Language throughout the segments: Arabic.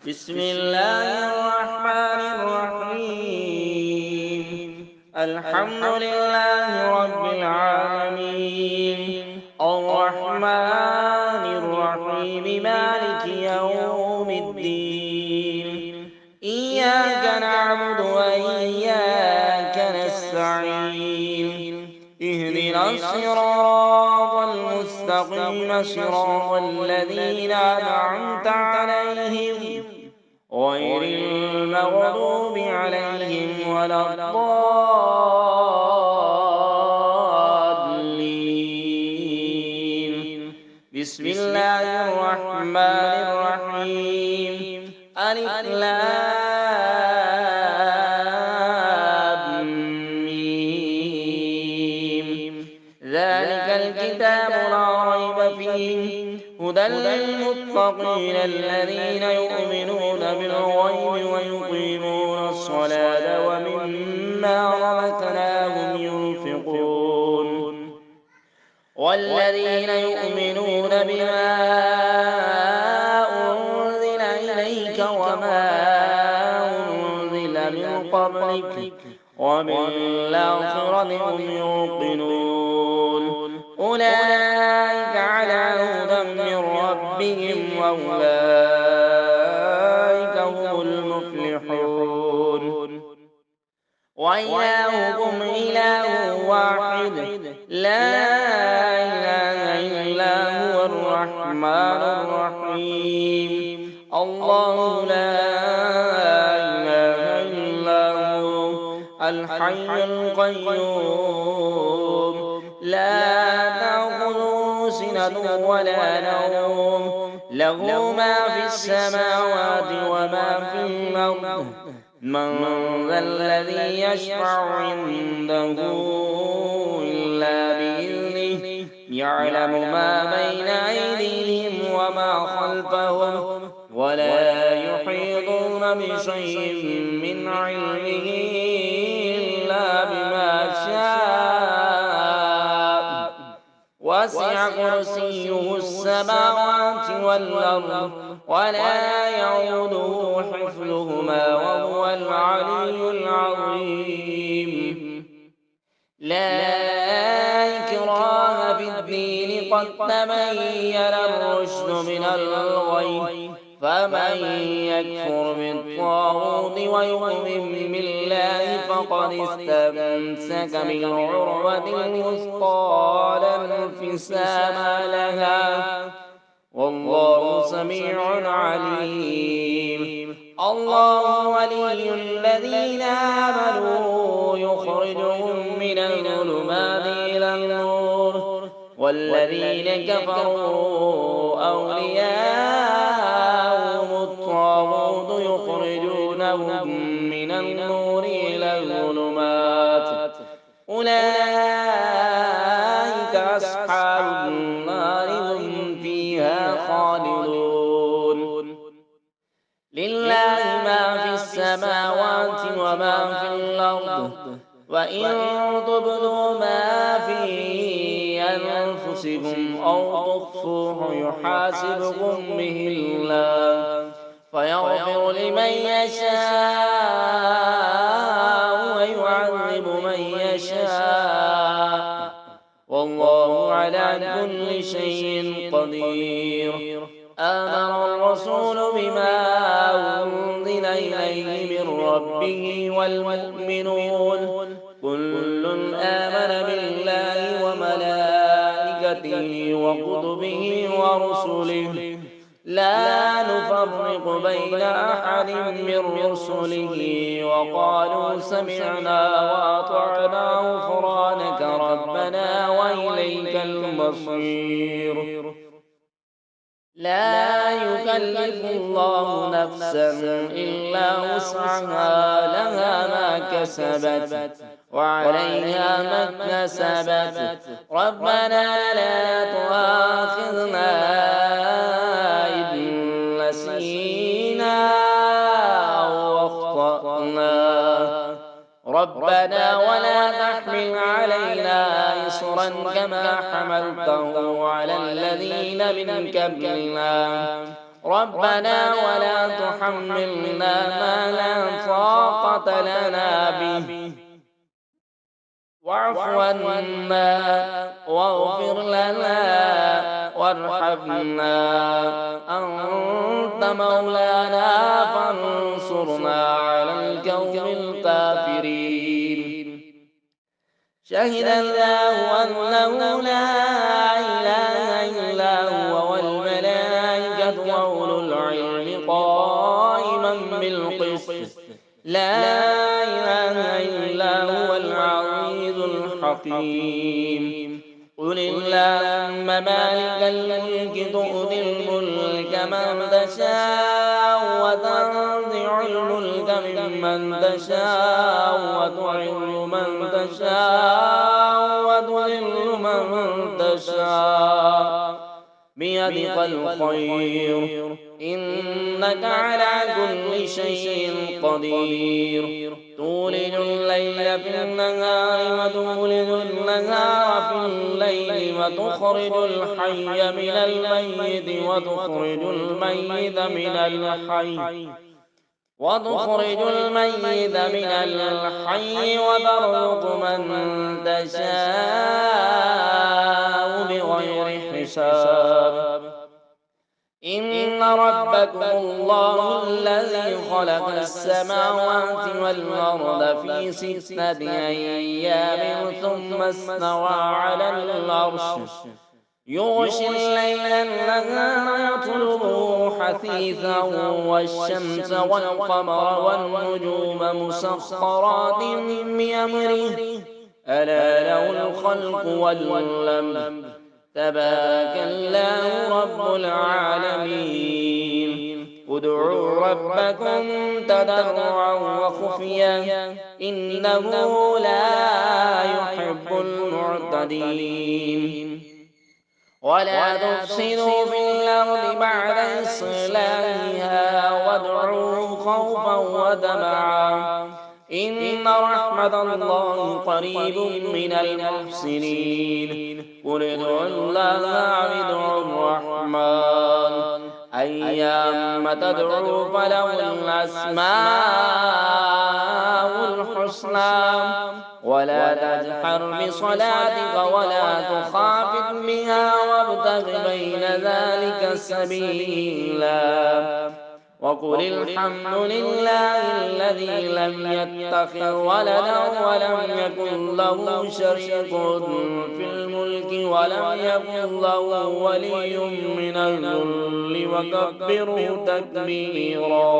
بسم الله الرحمن الرحيم. الحمد لله رب العالمين، الرحمن الرحيم، مالك يوم الدين. إياك نعبد وإياك نستعين. اهدنا الصراط المستقيم، صراط الذين أنعمت عليهم غير المغضوب عليهم ولا الضالين. بسم الله الرحمن الرحيم. ألف لام ميم. ذلك الكتاب لا ريب فيه، هدى للمتقين الذين يؤمنون بالغيب ويقيمون الصلاة ومما رزقناهم ينفقون. والذين يؤمنون بما أنزل إليك وما أنزل من قبلك وبالآخرة هم يوقنون. أولئك على هدى من ربهم وأولئك هم المفلحون. وإلهكم إله واحد، لا إله إلا هو الرحمن الرحيم. الله لا إله إلا هو الحي القيوم، لا تأخذه سنة ولا نوم، له ما في السماوات وما في الأرض. من ذا الذي يشفع عنده إلا بإذنه، يعلم ما بين أيديهم وما خلفهم، ولا يحيطون بشيء من علمه إلا بما شاء. وسع كرسيه السماوات والأرض ولا يعوده حفظهما وهو العلي العظيم. لا إكراه في الدين، قد تبين الرشد من الغي، فمن يكفر بالطاغوت ويؤمن بالله فقد استمسك بالعروة الوثقى لا انفصام لها، والله سميع عليم. الله ولي الذين آمنوا يخرجهم من الظلمات إلى النور، والذين كفروا أولياءهم الطاغوت يخرجونهم من النور إلى الظلمات. أولئك أصحاب النار، هم فيها خالدون. لله ما في السماوات وما في الأرض، وإن تبدوا ما في أنفسكم أو تخفوه يحاسبكم به الله، فيغفر لمن يشاء ويعذب من يشاء، والله على كل شيء قدير. آمن الرسول بما أنزل إليه من ربه والمؤمنون كل آمن بالله وملائكته وكتبه ورسله، لا نفرق بين أحد من رسله، وقالوا سمعنا وأطعنا غفرانك ربنا وإليك المصير. لا يكلف الله نفسا إلا وسعها، لها ما كسبت وعليها ما اكتسبت. ربنا لا تؤاخذنا إن نسينا أو أخطأنا، ربنا ولا تحمل علينا إصرا كما حملته على الذين من قبلنا، ربنا ولا تحملنا ما لا طاقة لنا به، واعف عنا واغفر لنا وارحمنا، أنت مولانا فانصرنا على القوم الكافرين. شهد الله أنه لا إله إلا هو والملائكة وأولو العلم قائما بالقسط، لا إله إلا هو العزيز الحكيم. قل اللهم مالك الملك تؤتي الملك من تشاء وتنزع الملك ممن تشاء وتعز من تشاء وتذل من تشاء بيدك الخير، إنك على كل شيء قدير. تولج الليل في النهار وتولج النهار في الليل، وتخرج الحي من الميت وتخرج الميت من الحي وترزق من تشاء بغير حساب. إن ربكم الله الذي خلق السماوات والأرض في 6 أيام ثم استوى على العرش، يغشي الليل النهار يطلبه حثيثا، والشمس والقمر والنجوم مسخرات بأمره، ألا له الخلق والأمر، تبارك الله رب العالمين. ادعوا ربكم تضرعا وخفيا إنه لا يحب المعتدين. ولا تفسدوا في الأرض بعد إصلاحها وادعوه خوفا وطمعا إن رحمة الله قريب من المحسنين. قل ادعوا الله أو ادعوا الرحمن أيما تدعوا فله الأسماء الحسنى. ولا تجهر بصلاتك ولا تخافت بها وابتغ بين ذلك سبيلا. وقل الحمد لله الذي لم يتخذ ولدا ولم يكن له شريك في الملك ولم يكن له ولي من الذل وكبره تكبيرا.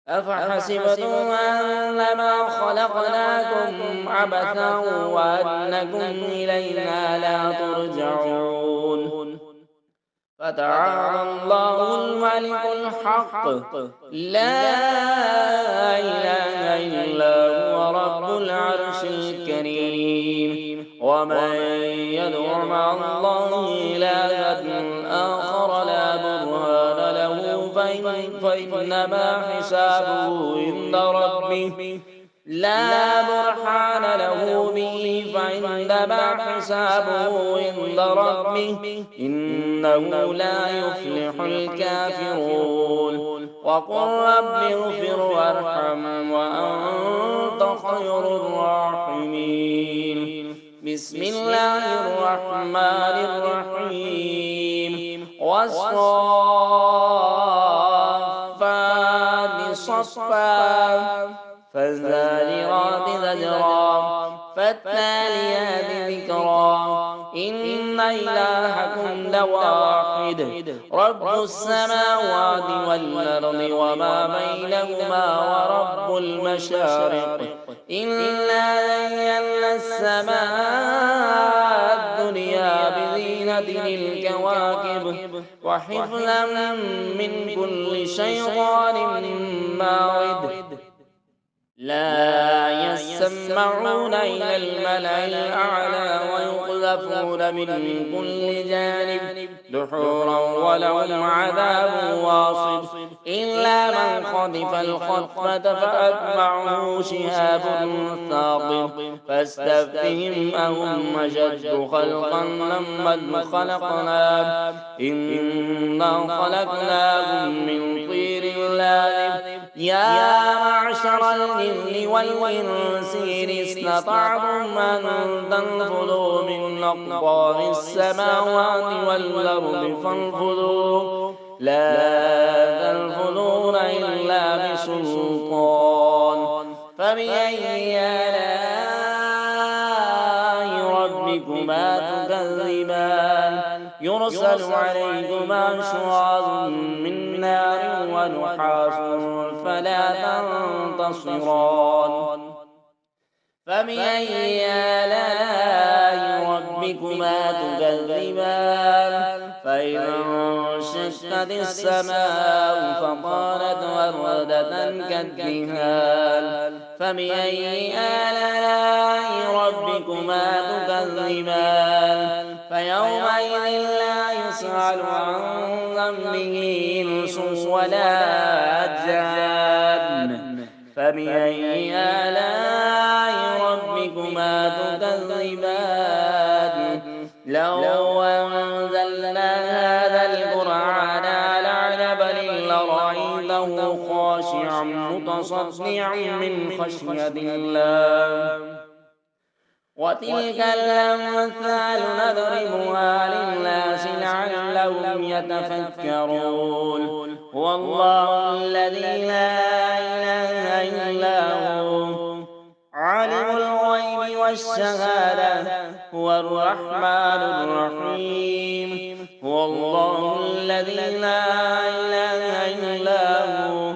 أفحسبتم أنما خلقناكم عبثا وأنكم إلينا لا ترجعون. فتعالى الله الملك الحق، لا إله إلا هو رب العرش الكريم. ومن يدع مع الله إلها آخر لا برهان له فإنما حسابه عند ربه، لا برهان له به فإنما حسابه عند ربه، إنه لا يفلح الكافرون. وقل رب اغفر وارحم وأنت خير الراحمين. بسم الله الرحمن الرحيم. والصافات صفا فالزاجرات زجرا فالتاليات ذكرا إن إلهكم لواحد رب السماوات والأرض وما بينهما ورب المشارق إنا زينا السماء الدنيا بزينة الكواكب وحفظا من كل شيطان مارد. لا يسمعون إلى الملأ الأعلى ويقذفون من كل جانب دحورا ولهم عذاب واصب إلا من خطف الخطفة فأتبعه شهاب ثاقب فاستفتهم أهم أشد خلقا ممن خلقنا إنا خلقناهم من طين يا معشر الجن والإنس إن استطعتم أن تنفذوا من أقطار السماوات والأرض فانفذوا لا تنفذون إلا بسلطان فبأي آلاء ربكما تكذبان يرسل عليكما شواظ من نار ونحاس فلا تنتصران فبأي آلاء ربكما تكذبان فإذا انشقت السماء فقالت وردة كالدهان فبأي آلاء ربكما تكذبان فيومئذ لا يسأل عن ذنبه إنس ولا جان فبأي آلاء ربكما تكذبان لو أنزلنا هذا القرآن على جبل لرأيته خاشعا متصدعا من خشية الله وتلك الأمثال نضربها للناس لعلهم يتفكرون هو الله الذي لا إله إلا هو عالم الغيب والشهادة هو الرحمن الرحيم هو الله الذي لا إله إلا هو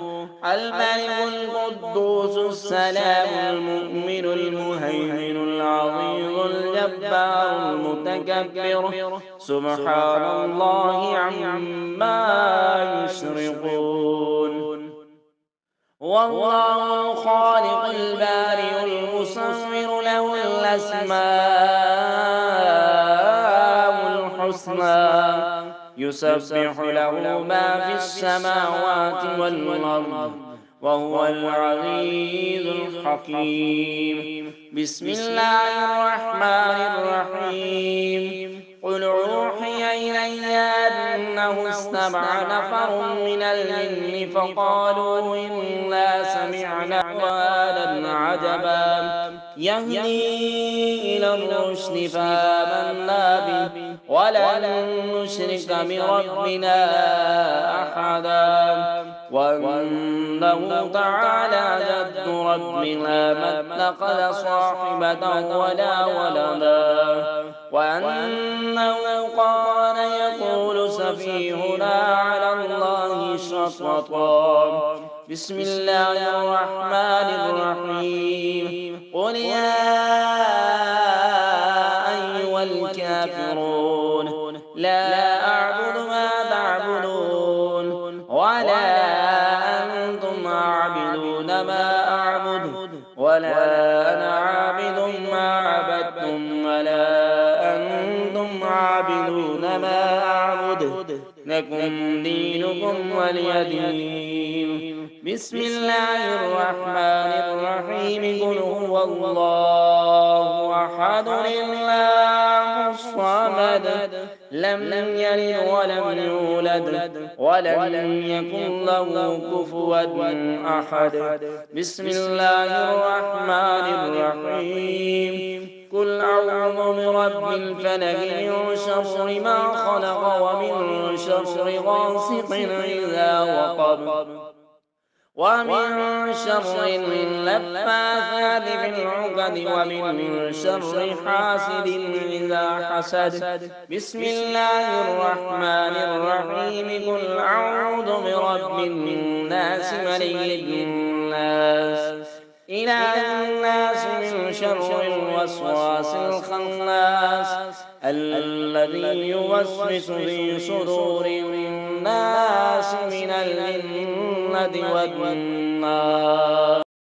الملك القدوس السلام المؤمن المهيمن العظيم الجبار المتكبر سبحان الله عما يشركون هو الله الخالق البارئ المصور له الأسماء الحسنى يسبح له ما في السماوات والأرض وهو العزيز الحكيم بسم الله الرحمن الرحيم قل أوحي إلي أنه استمع نفر من الجن فقالوا إنا سمعنا قرآنا عجبا يهدي إلى الرشد فآمنا به ولن نشرك بربنا أحدا وأنه تعالى جد ربنا ما اتخذ صاحبة ولا ولدا وأنه قال يقول سفيهنا على الله شططا بسم الله الرحمن الرحيم قل يا أيها الكافرون لا أعبد ما تعبدون ولا أنتم عابدون ما أعبد ولا أنا عابد ما عبدتم ولا أنتم عابدون ما أعبد لكم دينكم ولي دين بسم الله الرحمن الرحيم قل هو الله أحد الله الصمد لم يلد ولم يولد ولم يكن له كفوا أحد بسم الله الرحمن الرحيم قل أعوذ برب الفلق من شر ما خلق ومن شر غاسق إذا وقب ومن شر النفاثات في العقد ومن شر حاسد إذا حسد بسم الله الرحمن الرحيم قل أعوذ برب الناس ملك الناس إله الناس من شر الوسواس الخناس الذي يوسوس في صدور الناس من الجنة والناس